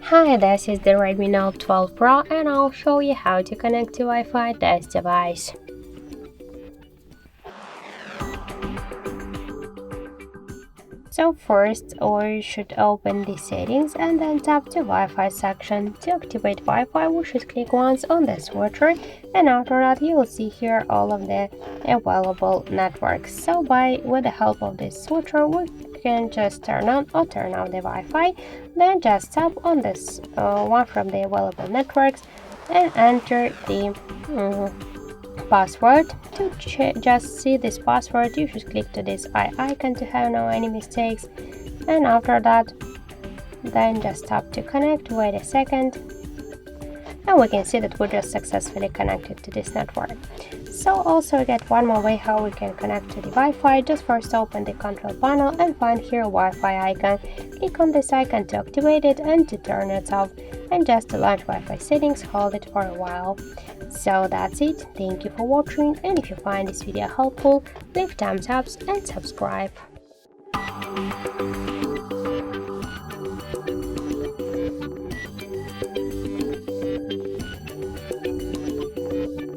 Hi, this is the Redmi Note 12 Pro and I'll show you how to connect to Wi-Fi this device. So first, we should open the settings and then tap the Wi-Fi section. To activate Wi-Fi, we should click once on the switcher, and after that you will see here all of the available networks. So with the help of this switcher, we can just turn on or turn off the Wi-Fi. Then just tap on this one from the available networks and enter the password. To just see this password, you should click to this eye icon to have no any mistakes, and after that then just tap to connect. Wait a second, and we can see that we just successfully connected to this network. So also we get one more way how we can connect to the Wi-Fi. Just first open the control panel and find here Wi-Fi icon. Click on this icon to activate it and to turn it off, and just to launch Wi-Fi settings, hold it for a while. So that's it. Thank you for watching, and if you find this video helpful, leave thumbs up and subscribe.